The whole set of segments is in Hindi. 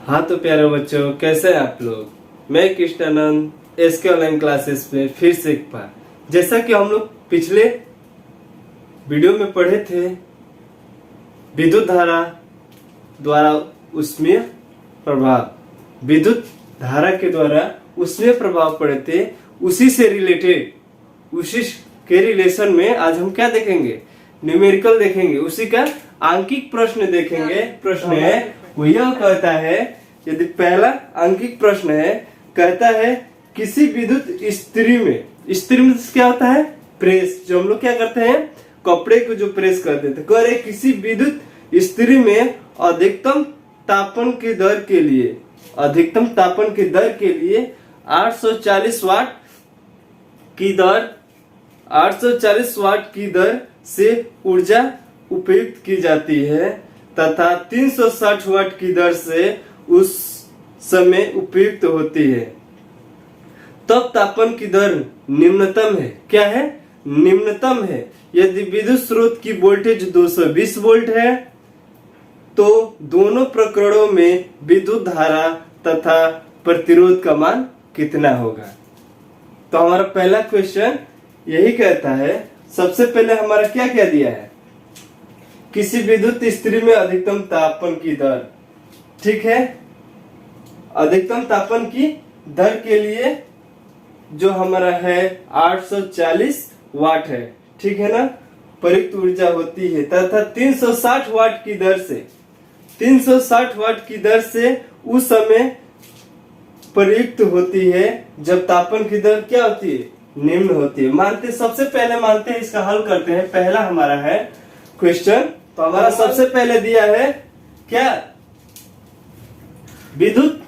हाँ तो प्यारे बच्चों, कैसे हैं आप लोग। मैं कृष्णानंद एसके ऑनलाइन क्लासेस में फिर से एक बार, जैसा कि हम लोग पिछले वीडियो में पढ़े थे, विद्युत धारा द्वारा उष्मीय प्रभाव, विद्युत धारा के द्वारा उष्मीय प्रभाव पढ़े थे। उसी से रिलेटेड, उसी के रिलेशन में आज हम क्या देखेंगे, न्यूमेरिकल देखेंगे, उसी का आंकिक प्रश्न देखेंगे। प्रश्न है वो यह कहता है, यदि पहला आंकिक प्रश्न है, कहता है किसी विद्युत इस्त्री में, इस्त्री में क्या होता है, प्रेस, जो हम लोग क्या करते हैं, कपड़े को जो प्रेस करते थे। कह रहे किसी विद्युत इस्त्री में अधिकतम तापन की दर के लिए, अधिकतम तापन की दर के लिए 840 वाट की दर, 840 वाट की दर से ऊर्जा उपयुक्त की जाती है तथा 360 वाट की दर से उस समय उपयुक्त होती है। तब तापन की दर निम्नतम है। क्या है? निम्नतम है। यदि विद्युत स्रोत की वोल्टेज 220 वोल्ट है तो दोनों प्रकरणों में विद्युत धारा तथा प्रतिरोध का मान कितना होगा। तो हमारा पहला क्वेश्चन यही कहता है, सबसे पहले हमारा क्या क्या दिया है, किसी विद्युत इस्त्री में अधिकतम तापन की दर। ठीक है, अधिकतम तापन की दर के लिए जो हमारा है 840 वाट है। ठीक है ना, प्रयुक्त ऊर्जा होती है तथा 360 वाट की दर से, 360 वाट की दर से उस समय प्रयुक्त होती है जब तापन की दर क्या होती है, निम्न होती है। मानते, सबसे पहले मानते हैं, इसका हल करते हैं। पहला हमारा है क्वेश्चन, तो हमारा सबसे पहले दिया है क्या, विद्युत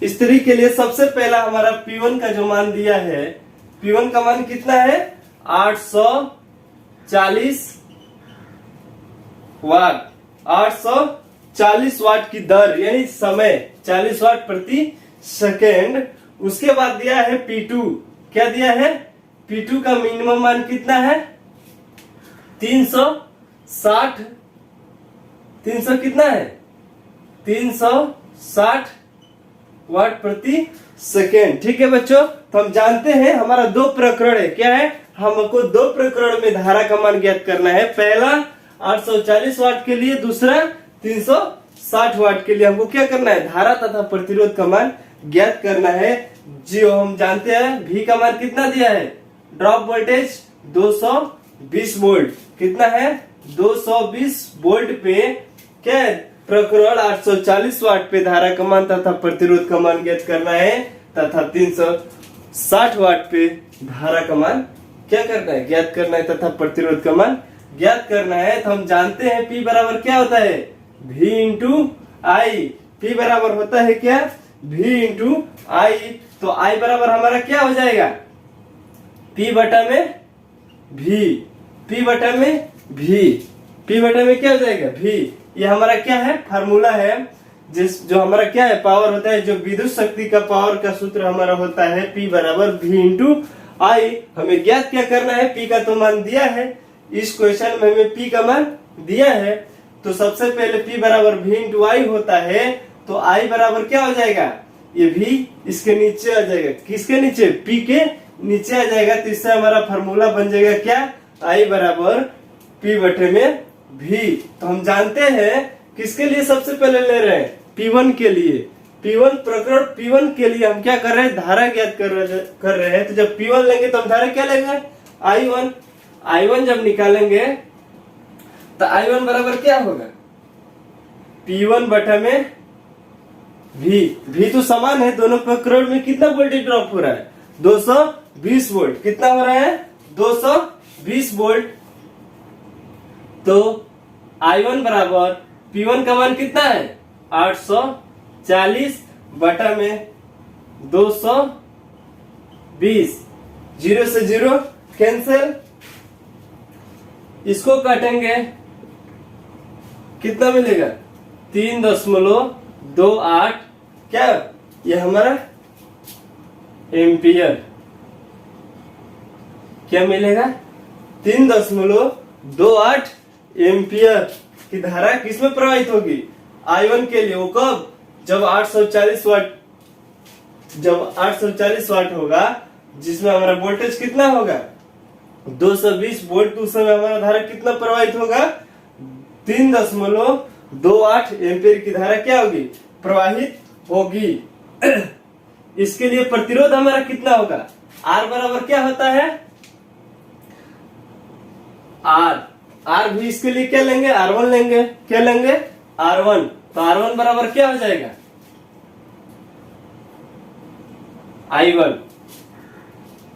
इस्त्री के लिए सबसे पहला हमारा P1 का जो मान दिया है, P1 का मान कितना है, 840 वाट, 840 वाट की दर यानी समय 40 वाट प्रति सेकेंड। उसके बाद दिया है P2, क्या दिया है, P2 का मिनिमम मान कितना है, 360, 300 कितना है, 360 वाट प्रति सेकेंड। ठीक है बच्चों, तो हम जानते हैं हमारा दो प्रकरण है। क्या है, हमको दो प्रकरण में धारा का मान ज्ञात करना है। पहला 840 वाट के लिए, दूसरा 360 वाट के लिए। हमको क्या करना है, धारा तथा प्रतिरोध का मान ज्ञात करना है। जो हम जानते हैं V का मान कितना दिया है, ड्रॉप वोल्टेज 220 वोल्ट, कितना है, 220 वोल्ट पे क्या है, प्रकरण 840 वाट पे धारा का मान तथा प्रतिरोध का मान ज्ञात करना है तथा 360 वाट पे धारा का मान क्या करना है, ज्ञात करना है तथा प्रतिरोध का मान ज्ञात करना है। तो हम जानते हैं P बराबर क्या होता है, V इंटू आई। P बराबर होता है क्या, V इंटू आई। तो I बराबर हमारा क्या हो जाएगा, P बटा में V, P बटा में V, P बटा में क्या हो जाएगा, V। ये हमारा क्या है, फार्मूला है, जो हमारा क्या है, पावर होता है, जो विद्युत शक्ति का पावर का सूत्र हमारा होता है P बराबर V इंटू आई। हमें ज्ञात क्या करना है, P का तो मान दिया है, इस क्वेश्चन में हमें P का मान दिया है। तो सबसे पहले P बराबर V इंटू आई होता है, तो I बराबर क्या हो जाएगा, ये V इसके नीचे आ जाएगा, किसके नीचे, P के नीचे आ जाएगा। तो इससे हमारा फार्मूला बन जाएगा क्या, I बराबर P बटे में V। तो हम जानते हैं किसके लिए सबसे पहले ले रहे हैं, P1 के लिए। P1 प्रकरण P1 के लिए हम क्या कर रहे हैं, धारा ज्ञात कर रहे हैं। तो जब P1 लेंगे तो हम धारा क्या लेंगे, I1। I1 जब निकालेंगे तो I1 बराबर क्या होगा, P1 बटा में V तो समान है, दोनों प्रकरण में कितना वोल्टेज ड्रॉप हो रहा है, 220 वोल्ट। कितना हो रहा है, 220 वोल्ट। तो I1 बराबर P1 का मान कितना है, 840 बटा में 220, 0 से 0 कैंसिल, इसको काटेंगे कितना मिलेगा, 3.28, क्या ये हमारा एम्पियर। क्या मिलेगा, 3.28 एम्पियर की धारा किसमें प्रवाहित होगी, I1 के लिए। वो कब, जब 840 वाट होगा, जिसमें हमारा वोल्टेज कितना होगा 220 वोल्ट, तो उस समय हमारा धारा कितना प्रवाहित होगा 3.28 एम्पीयर की धारा क्या होगी प्रवाहित होगी। इसके लिए प्रतिरोध हमारा कितना होगा, R बराबर क्या होता है R भी इसके लिए क्या लेंगे R1 लेंगे, क्या लेंगे R1, तो R1 बराबर क्या हो जाएगा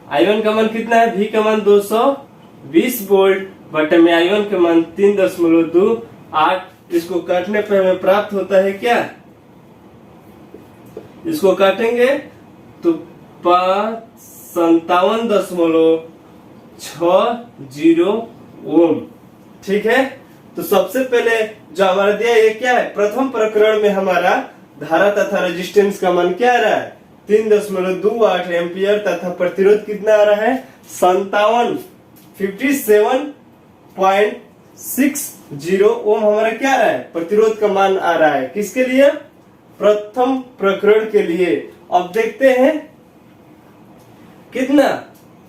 I1 का मान कितना है, V का मान 220 वोल्ट बटे में I1 का मान 3.28, इसको काटने पर हमें प्राप्त होता है क्या, इसको काटेंगे तो 57.60 ओम। ठीक है, तो सबसे पहले जो हमारा दिया ये क्या है, प्रथम प्रकरण में हमारा धारा तथा रेजिस्टेंस का मान क्या आ रहा है 3.28 एम्पियर तथा प्रतिरोध कितना आ रहा है 57.60 ओम हमारा क्या आ रहा है प्रतिरोध का मान आ रहा है, किसके लिए प्रथम प्रकरण के लिए। अब देखते हैं कितना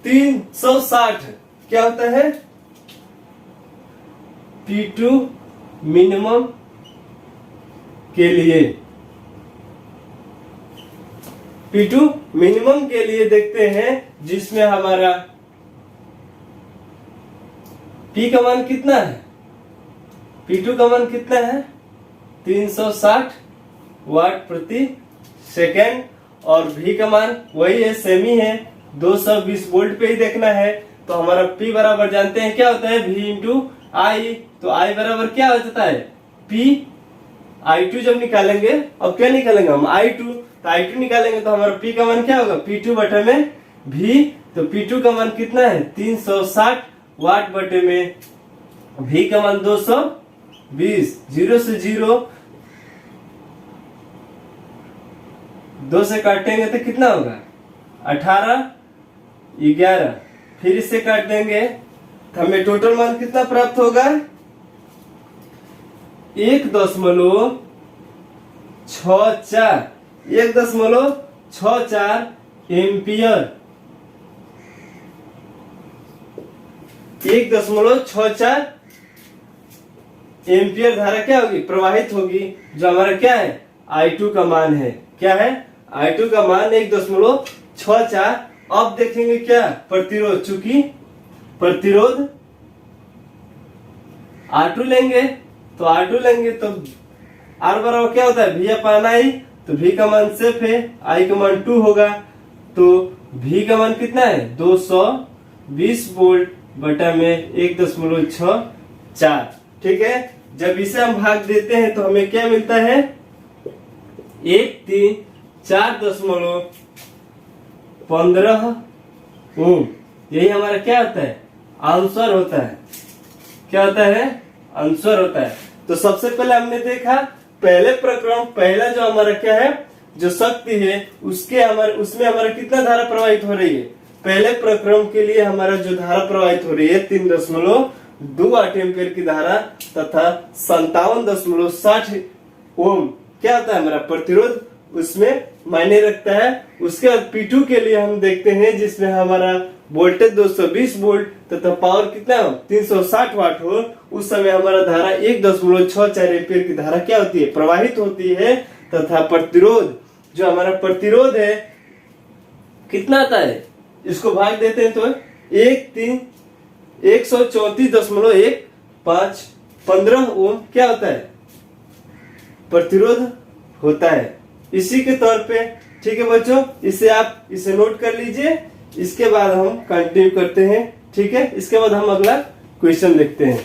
360 क्या होता है P2 मिनिमम के लिए, P2 मिनिमम के लिए देखते हैं, जिसमें हमारा P का मान कितना है, P2 का मान कितना है 360 वाट प्रति सेकेंड, और V का मान वही है सेम ही है 220 वोल्ट पे ही देखना है। तो हमारा P बराबर जानते हैं क्या होता है V इंटू I, तो I बराबर क्या हो जाता है P I2 जब निकालेंगे, अब क्या निकालेंगे हम I2, तो I2 निकालेंगे तो हमारा P का मान क्या होगा P2 बटे में V, तो P2 का मान कितना है 360 वाट बटे में V का मान 220, 0 से 0 2 से काटेंगे तो कितना होगा 18, 11, फिर इससे काट देंगे तो हमें टोटल मान कितना प्राप्त होगा 1.64 एम्पियर, 1.64 एम्पियर धारा क्या होगी प्रवाहित होगी, जो हमारा क्या है I2 का मान है, क्या है I2 का मान 1.64। अब देखेंगे क्या प्रतिरोध, चूंकि प्रतिरोध R2 लेंगे तो R2 लेंगे तो R बराबर क्या होता है V अपान I, तो V का मान सेफ है, I का मान 2 होगा, तो V का मान कितना है 220 वोल्ट बटा में 1.64। ठीक है, जब इसे हम भाग देते हैं तो हमें क्या मिलता है 134.15 ओम। यही हमारा क्या होता है आंसर होता है, क्या होता है आंसर होता है। तो सबसे पहले हमने देखा पहले प्रकरण, पहला जो हमारा क्या है जो शक्ति है उसमें हमारा कितना धारा प्रवाहित हो रही है, पहले प्रकरण के लिए हमारा जो धारा प्रवाहित हो रही है 3.28 एम्पियर की धारा तथा 57.60 ओम क्या होता है हमारा प्रतिरोध उसमें मायने रखता है। उसके बाद P2 के लिए हम देखते हैं जिसमें हमारा वोल्टेज 220 वोल्ट तथा पावर कितना हो 360 वाट हो, उस समय हमारा धारा 1.64 एम्पियर की धारा क्या होती है प्रवाहित होती है, तथा प्रतिरोध जो हमारा प्रतिरोध है कितना आता है, इसको भाग देते हैं तो 134.15 ओम क्या होता है प्रतिरोध होता है। इसी के तौर पे ठीक है बच्चों, इसे आप इसे नोट कर लीजिए, इसके बाद हम कंटिन्यू करते हैं। ठीक है, इसके बाद हम अगला क्वेश्चन देखते हैं।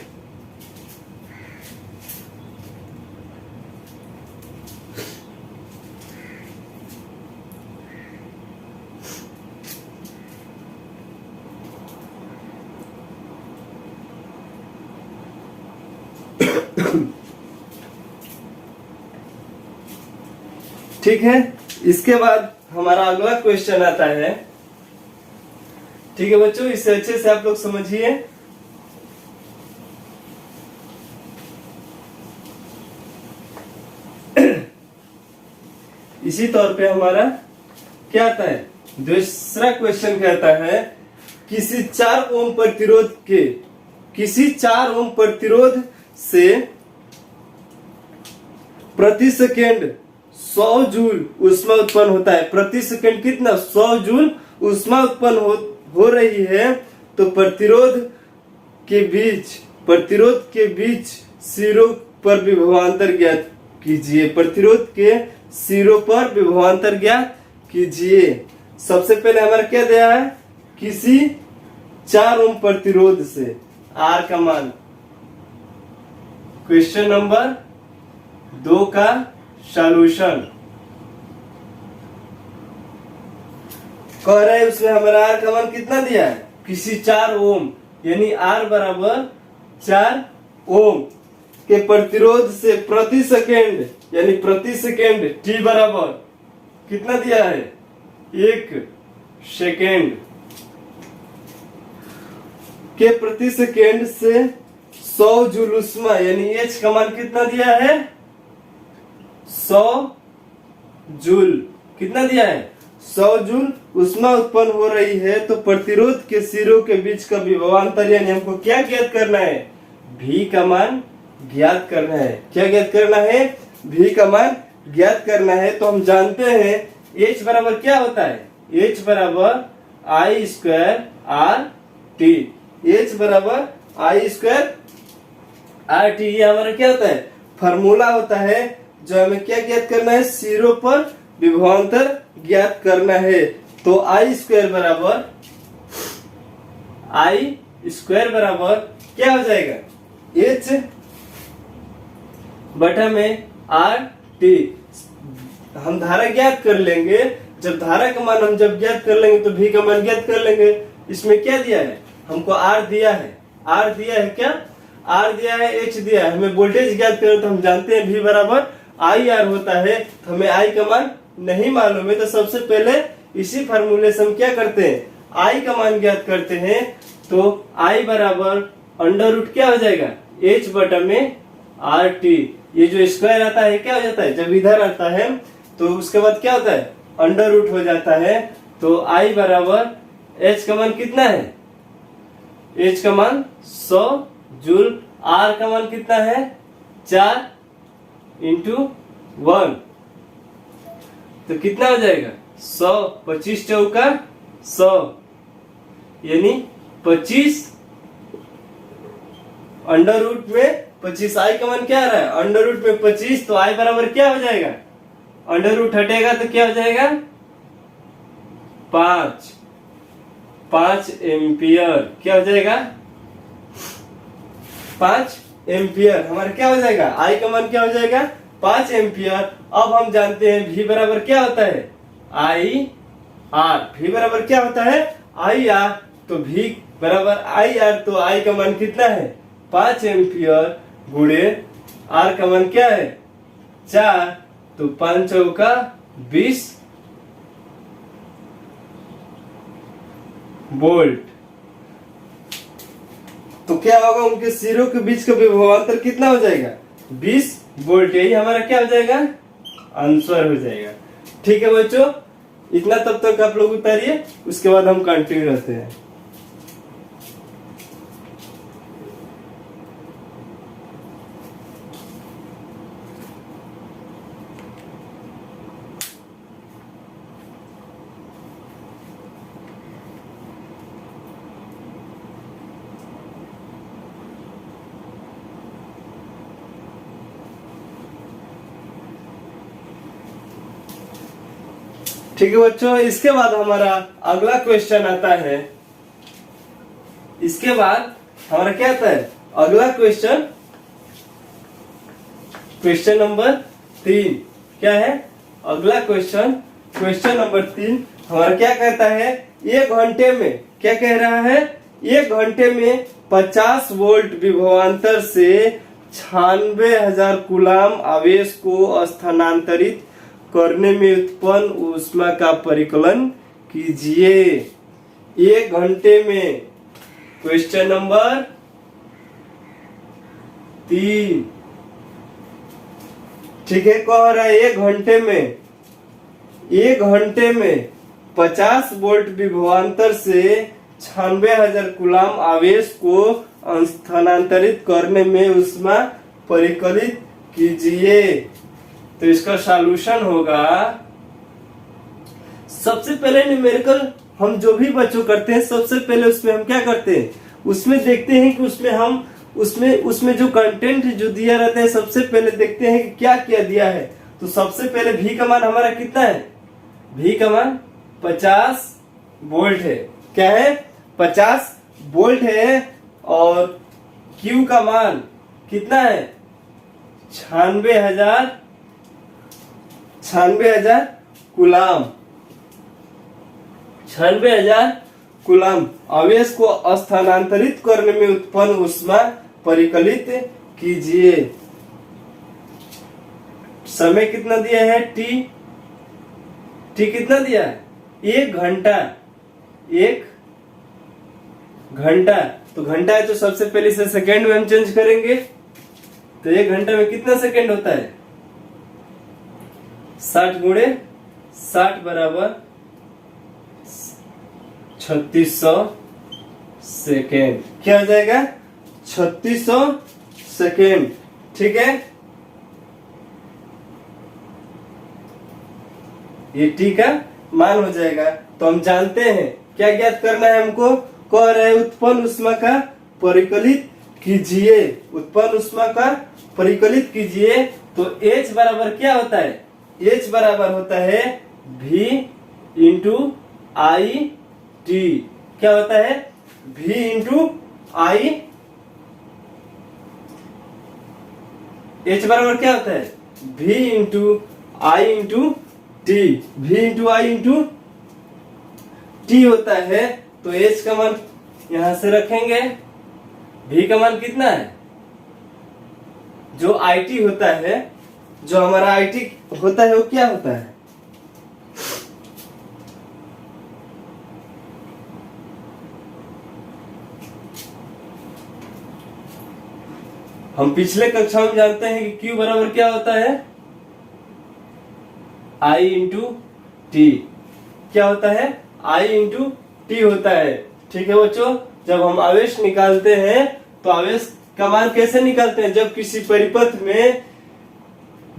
ठीक है, इसके बाद हमारा अगला क्वेश्चन आता है। ठीक है बच्चों, इसे अच्छे से आप लोग समझिए। इसी तौर पे हमारा क्या आता है, दूसरा क्वेश्चन कहता है किसी 4 ओम प्रतिरोध से प्रति सेकेंड 100 जूल ऊष्मा उत्पन्न होता है। प्रति सेकेंड कितना, 100 जूल ऊष्मा उत्पन्न हो रही है। तो प्रतिरोध के बीच सिरों पर विभवांतर ज्ञात कीजिए। प्रतिरोध के सिरों पर विभवांतर ज्ञात कीजिए। सबसे पहले हमारा क्या दिया है, किसी 4 ओम प्रतिरोध से आर का मान। क्वेश्चन नंबर 2 का सॉल्यूशन कह रहे हैं, उसमें हमारा आर का मान कितना दिया है, किसी 4 ओम यानी आर बराबर 4 ओम के प्रतिरोध से प्रति सेकेंड यानी प्रति सेकेंड टी बराबर कितना दिया है, 1 सेकेंड के प्रति सेकेंड से 100 जूल ऊष्मा यानी एच का मान कितना दिया है, 100 जूल कितना दिया है, 100 जूल ऊष्मा उत्पन्न हो रही है। तो प्रतिरोध के सिरों के बीच का विभवांतर यानी हमको क्या ज्ञात करना है, भी का मान ज्ञात करना है। क्या ज्ञात करना है, भी का मान ज्ञात करना है। तो हम जानते हैं H बराबर क्या होता है, H बराबर आई स्क्वायर आर टी। H बराबर आई स्क्वायर आर टी, ये हमारा क्या होता है, फार्मूला होता है जो हमें क्या ज्ञात करना है, सिरों पर विभवांतर ज्ञात करना है। तो आई स्क्वायर बराबर क्या हो जाएगा, H बटा में आर टी। हम धारा ज्ञात कर लेंगे, जब धारा का मान हम जब ज्ञात कर लेंगे तो भी का मान ज्ञात कर लेंगे। इसमें क्या दिया है, हमको आर दिया है, आर दिया है क्या, आर दिया है, एच दिया है। हमें वोल्टेज ज्ञात करें तो हम जानते हैं भी बराबर आई आर होता है। तो हमें आई का मान नहीं मालूम है, तो सबसे पहले इसी फार्मूले से हम क्या करते हैं, आई का मान ज्ञात करते हैं। तो आई बराबर अंडर रूट क्या हो जाएगा, एच बटा में आर टी। ये जो स्क्वायर आता है क्या हो जाता है, जब इधर आता है तो उसके बाद क्या होता है, अंडर रूट हो जाता है। तो आई बराबर एच का मान कितना है, एच का मान 100 जूल, आर का मान कितना है, 4 इंटू 1। तो कितना हो जाएगा, 100, 25 चौका 100 यानी 25 अंडर रूट में 25। आई का मान क्या आ रहा है, अंडर रूट में 25। तो आई बराबर क्या हो जाएगा, अंडर रूट हटेगा तो क्या हो जाएगा, 5 एम्पियर। क्या हो जाएगा, 5 एम्पियर हमारा क्या हो जाएगा, आई का मान क्या हो जाएगा, 5 एम्पियर। अब हम जानते हैं भी बराबर क्या होता है, आई आर। भी बराबर क्या होता है, आई आर। तो भी बराबर आई आर। तो आई का मान कितना है, 5 एम्पियर गुणे आर का मान क्या है, 4। तो 5 चौका 20 वोल्ट। तो क्या होगा, उनके सिरों के बीच का विभवांतर कितना हो जाएगा, 20 वोल्ट। यही हमारा क्या हो जाएगा, आंसर हो जाएगा। ठीक है बच्चों, इतना तब तक आप लोग उतारिए, उसके बाद हम कंटिन्यू करते हैं। ठीक है बच्चों, इसके बाद हमारा अगला क्वेश्चन आता है। इसके बाद हमारा क्या आता है, अगला क्वेश्चन, क्वेश्चन नंबर 3। क्या है अगला क्वेश्चन, क्वेश्चन नंबर 3 हमारा क्या कहता है, 1 घंटे में क्या कह रहा है, 1 घंटे में 50 वोल्ट विभवांतर से 96,000 कूलाम आवेश को स्थानांतरित करने में उत्पन्न ऊष्मा का परिकलन कीजिए 1 घंटे में। Question number 3। ठीक है, कह रहा है 1 घंटे में 1 घंटे में 50 वोल्ट विभवांतर से 96,000 कूलाम आवेश को स्थानांतरित करने में ऊष्मा परिकलित कीजिए। तो इसका सॉल्यूशन होगा, सबसे पहले न्यूमेरिकल हम जो भी बच्चों करते हैं, सबसे पहले उसमें हम क्या करते हैं, उसमें देखते हैं कि उसमें जो कंटेंट जो दिया रहता है, सबसे पहले देखते हैं कि क्या क्या दिया है। तो सबसे पहले भी का मान हमारा कितना है, भी का मान 50 वोल्ट है। क्या है, 50 वोल्ट है। और क्यू का मान कितना है, 96,000 कूलाम। 96,000 कूलाम आवेश को स्थानांतरित करने में उत्पन्न ऊष्मा परिकलित कीजिए। समय कितना दिया है, टी कितना दिया है, 1 घंटा। 1 घंटा, तो घंटा है तो सबसे पहले इसे सेकेंड में हम चेंज करेंगे। तो 1 घंटा में कितना सेकेंड होता है, 60 गुणे 60 बराबर 3600 सेकेंड। क्या हो जाएगा, 3600 सेकेंड। ठीक है, ये टी का मान हो जाएगा। तो हम जानते हैं क्या ज्ञात करना है हमको, कह रहे उत्पन्न ऊष्मा का परिकलित कीजिए। उत्पन्न ऊष्मा का परिकलित कीजिए। तो H बराबर क्या होता है, H बराबर होता है V इंटू आई टी। क्या होता है, V इंटू आई। H बराबर क्या होता है, V इंटू आई इंटू टी। V इंटू आई इंटू टी होता है। तो H का मान यहां से रखेंगे, V का मान कितना है, जो IT होता है, जो हमारा IT होता है वो क्या होता है, हम पिछले कक्षा में जानते हैं कि Q बराबर क्या होता है, I इंटू टी। क्या होता है, I इंटू टी होता है। ठीक है बच्चों, जब हम आवेश निकालते हैं तो आवेश का मान कैसे निकालते हैं, जब किसी परिपथ में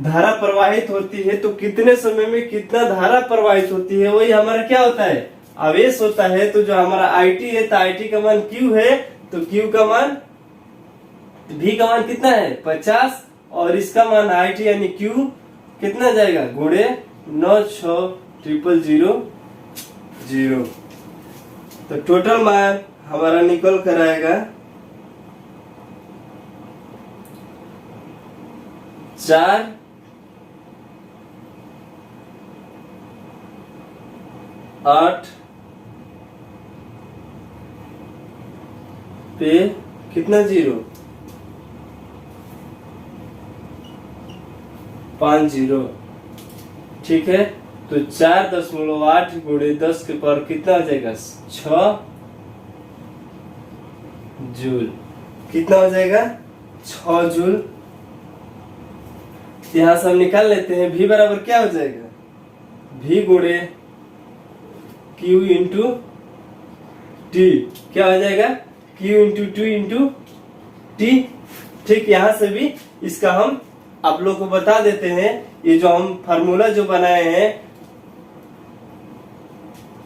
धारा प्रवाहित होती है तो कितने समय में कितना धारा प्रवाहित होती है, वही हमारा क्या होता है, आवेश होता है। तो जो हमारा IT है, तो IT का मान Q है, तो Q का मान, V का मान कितना है 50, और इसका मान IT यानी Q कितना जाएगा, गुणे 96,000। तो टोटल मान हमारा निकल कर आएगा 4,8 पे कितना 0.50। ठीक है, तो 4.8 गुणे 10 के पावर कितना हो जाएगा, 6 जूल। कितना हो जाएगा, 6 जूल। यहां से हम निकाल लेते हैं, V बराबर क्या हो जाएगा, V गुणे Q इंटू टी। क्या हो जाएगा, Q into two into T. ठीक, यहां से भी इसका हम आप लोग को बता देते हैं। ये जो हम फार्मूला जो बनाए हैं,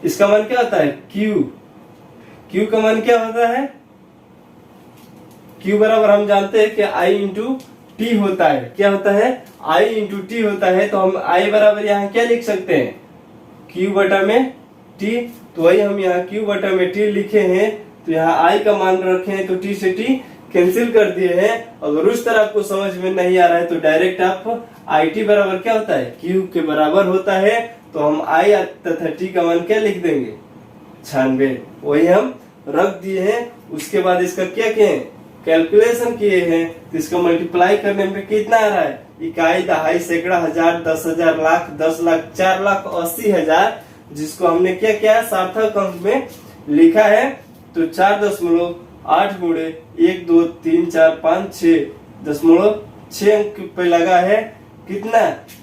इसका मान क्या होता है, Q का मान क्या होता है, Q बराबर हम जानते हैं कि I इंटू टी होता है। क्या होता है, I इंटू टी होता है। तो हम I बराबर यहाँ क्या लिख सकते हैं, Q बटा में T। तो वही हम यहाँ Q बटा में T लिखे हैं। तो यहाँ I का मान रखे हैं, तो T से T कैंसिल कर दिए हैं। अगर उस तरह आपको समझ में नहीं आ रहा है तो डायरेक्ट आप IT बराबर क्या होता है, Q के बराबर होता है। तो हम I तथा T का मान क्या लिख देंगे, 96। वही हम रख दिए हैं। उसके बाद इसका क्या किए, कैलकुलेशन किए हैं। तो इसका मल्टीप्लाई करने में कितना आ रहा है, इकाई, दहाई, सैकड़ा, हजार, 10,000, लाख, 10 लाख, 4,80,000, जिसको हमने क्या किया, सार्थक अंक में लिखा है। तो 4.8 गुणे 1 2 3 4 5 6.6 अंक पे लगा है। कितना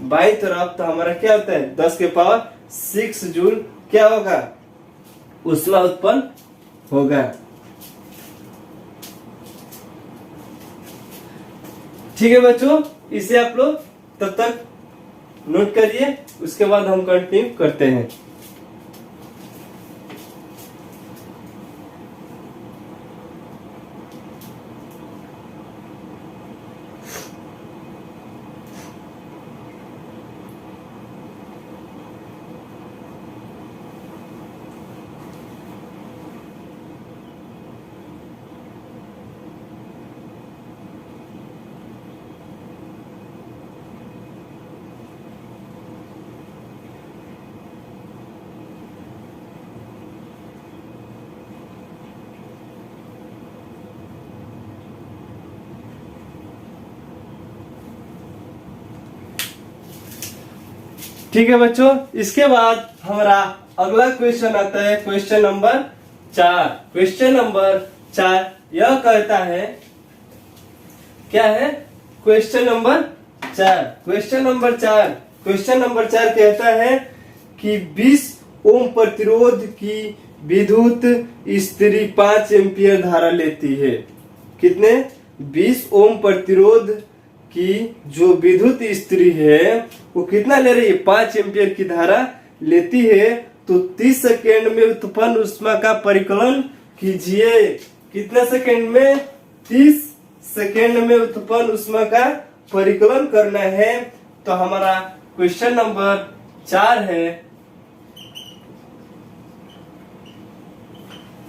बाई तरफ, तो हमारा क्या होता है 10 के पावर 6 जूल क्या होगा, ऊष्मा उत्पन्न होगा। ठीक है बच्चों, इसे आप लोग तब तक नोट करिए, उसके बाद हम कंटिन्यू करते हैं। ठीक है बच्चों, इसके बाद हमारा अगला क्वेश्चन आता है क्वेश्चन नंबर 4। क्वेश्चन नंबर 4 यह कहता है, क्या है क्वेश्चन नंबर 4। क्वेश्चन नंबर 4 कहता है कि 20 ओम प्रतिरोध की विद्युत स्त्री 5 एम्पियर धारा लेती है। कितने 20 ओम प्रतिरोध की जो विद्युत स्त्री है वो कितना ले रही है, 5 एम्पियर की धारा लेती है। तो 30 सेकेंड में उत्पन्न ऊष्मा का परिकलन कीजिए। कितने सेकेंड में, 30 सेकेंड में उत्पन्न ऊष्मा का परिकलन करना है। तो हमारा क्वेश्चन नंबर 4 है,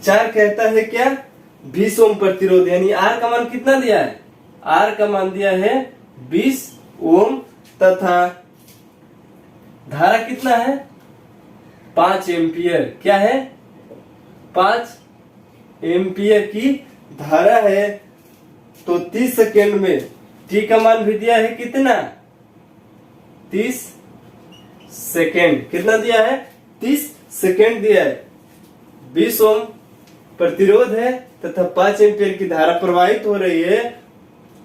4 कहता है क्या, 20 ओम प्रतिरोध, यानी आर का मान कितना दिया है, आर का मान दिया है 20 ओम तथा धारा कितना है 5 एम्पियर। क्या है 5 एम्पियर की धारा है। तो 30 सेकेंड में टी का मान भी दिया है कितना, 30 सेकेंड। कितना दिया है, 30 सेकेंड दिया है। 20 ओम प्रतिरोध है तथा 5 एम्पियर की धारा प्रवाहित हो रही है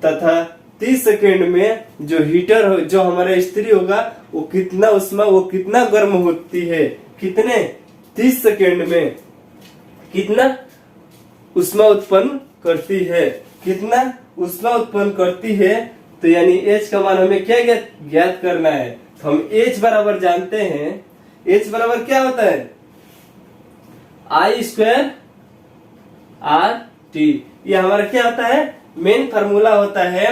तथा 30 सेकेंड में जो हीटर हो, जो हमारा स्त्री होगा वो कितना उष्मा, वो कितना गर्म होती है, कितने 30 सेकेंड में कितना उष्मा उत्पन्न करती है, कितना उष्मा उत्पन्न करती है। तो यानी H का मान हमें क्या ज्ञात करना है। तो हम H बराबर जानते हैं, H बराबर क्या होता है, I² RT। ये हमारा क्या होता है, मेन फार्मूला होता है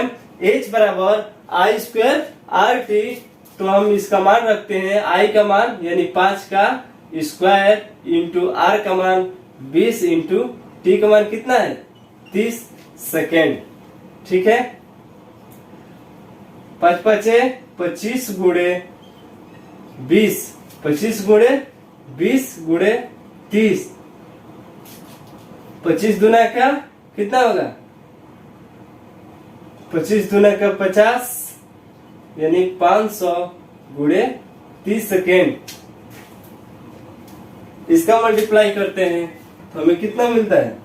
H बराबर I² RT। तो हम इसका मान रखते हैं, I का मान यानी 5 का स्क्वायर इंटू R का मान 20 इंटू T का मान कितना है 30 सेकेंड। ठीक है, 5 5 25 गुणे 20, 25 गुणे 20 गुणे 30, 25 दूना का कितना होगा, 25 दूना का 50 यानी 500 गुणे 30 सेकेंड। इसका मल्टीप्लाई करते हैं तो हमें कितना मिलता है,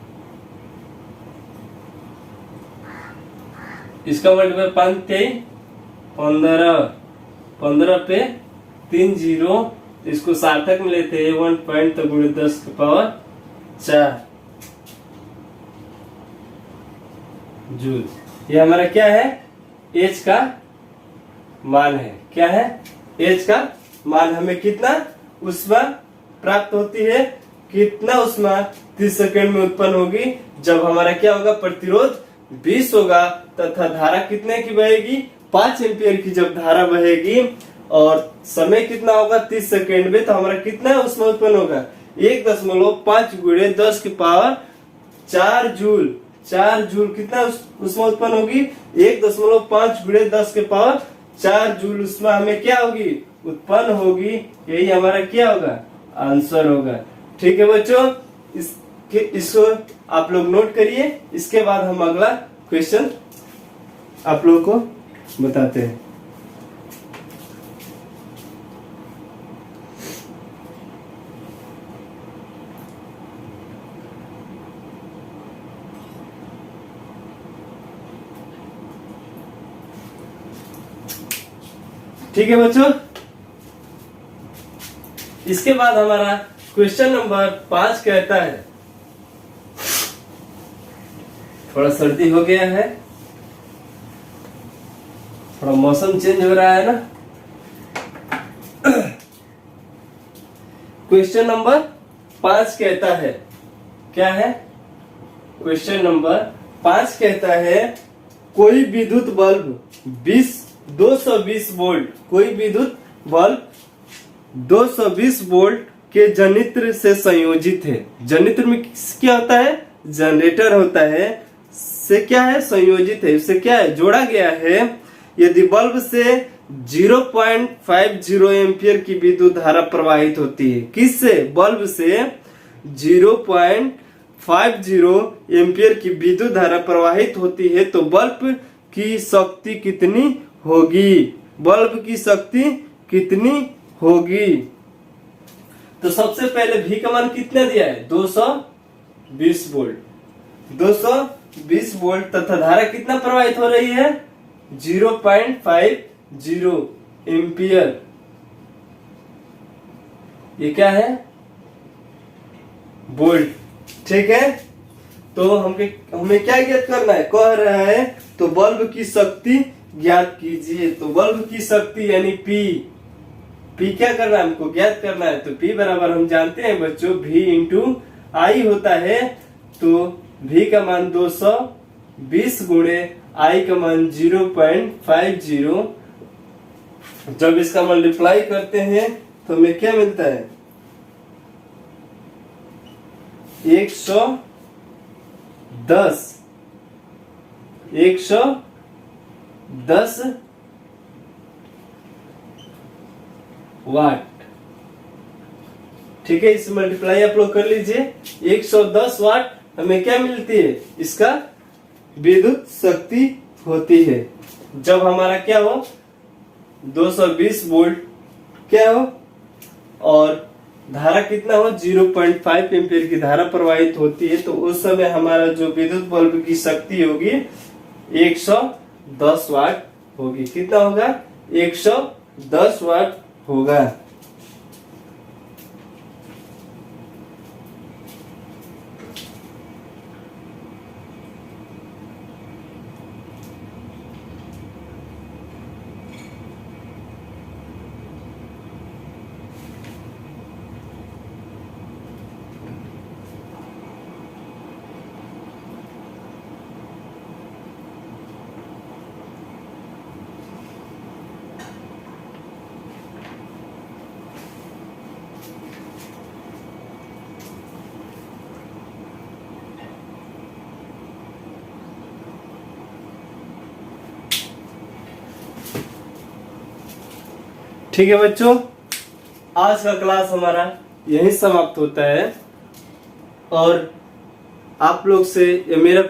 इसका मल्टीप्लाई 5 3 15, 15 पे 3 जीरो, इसको सार्थक में लेते हैं 1 पॉइंट तो गुणे 10 की पावर 4 जूल। ये हमारा क्या है, H का मान है। क्या है, H का मान। हमें कितना उष्मा प्राप्त होती है, कितना उष्मा 30 सेकेंड में उत्पन्न होगी जब हमारा क्या होगा, प्रतिरोध 20 होगा तथा धारा कितने की बहेगी, 5 एम्पियर की जब धारा बहेगी और समय कितना होगा 30 सेकेंड में। तो हमारा कितना उष्मा उत्पन्न होगा, 1.5 गुणे 10 की पावर 4 जूल। 4 जूल कितना उष्मा उत्पन्न होगी, 1.5 गुणे 10 के पावर 4 जूल उष्मा हमें क्या होगी, उत्पन्न होगी। यही हमारा क्या होगा, आंसर होगा। ठीक है बच्चों, इसको आप लोग नोट करिए। इसके बाद हम अगला क्वेश्चन आप लोगों को बताते हैं। ठीक है बच्चों। इसके बाद हमारा क्वेश्चन नंबर 5 कहता है, थोड़ा सर्दी हो गया है, थोड़ा मौसम चेंज हो रहा है ना। क्वेश्चन नंबर 5 कहता है, क्या है? क्वेश्चन नंबर 5 कहता है, कोई विद्युत बल्ब 220 वोल्ट, कोई विद्युत बल्ब 220 वोल्ट के जनित्र से संयोजित है। जनित्र में क्या होता है? जनरेटर होता है, से क्या है? संयोजित है, उससे क्या है? जोड़ा गया है। यदि बल्ब से 0.50 एम्पियर की विद्युत धारा प्रवाहित होती है। किससे? बल्ब से 0.50 एम्पियर की विद्युत धारा प्रवाहित होती है तो बल्ब की शक्ति कितनी होगी? बल्ब की शक्ति कितनी होगी? तो सबसे पहले V का मान कितना दिया है? 220 वोल्ट, 220 वोल्ट तथा धारा कितना प्रवाहित हो रही है? 0.50 एम्पियर। ये क्या है? वोल्ट। ठीक है, तो हमें क्या ज्ञात करना है? कह रहा है तो बल्ब की शक्ति ज्ञात कीजिए। तो बल्ब की शक्ति यानी P क्या करना है? हमको ज्ञात करना है। तो P बराबर हम जानते हैं बच्चों, V इंटू I होता है। तो V का मान 220 गुणे I का मान 0.50। जब इसका मल्टीप्लाई करते हैं तो हमें क्या मिलता है? 110 वाट। ठीक है, इस मल्टीप्लाई आप लोग कर लीजिए। 110 वाट हमें क्या मिलती है? इसका विद्युत शक्ति होती है। जब हमारा क्या हो? 220 वोल्ट क्या हो और धारा कितना हो? 0.5 एम्पियर की धारा प्रवाहित होती है। तो उस समय हमारा जो विद्युत बल्ब की शक्ति होगी 110 वाट होगी। कितना होगा? 110 वाट होगा। ठीक है बच्चों, आज का क्लास हमारा यहीं समाप्त होता है और आप लोग से मेरा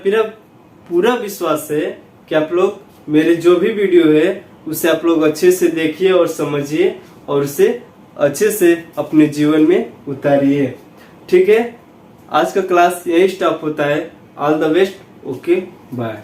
पूरा विश्वास है कि आप लोग मेरे जो भी वीडियो है उसे आप लोग अच्छे से देखिए और समझिए और उसे अच्छे से अपने जीवन में उतारिए। ठीक है, आज का क्लास यही स्टॉप होता है। All the best. Okay, bye.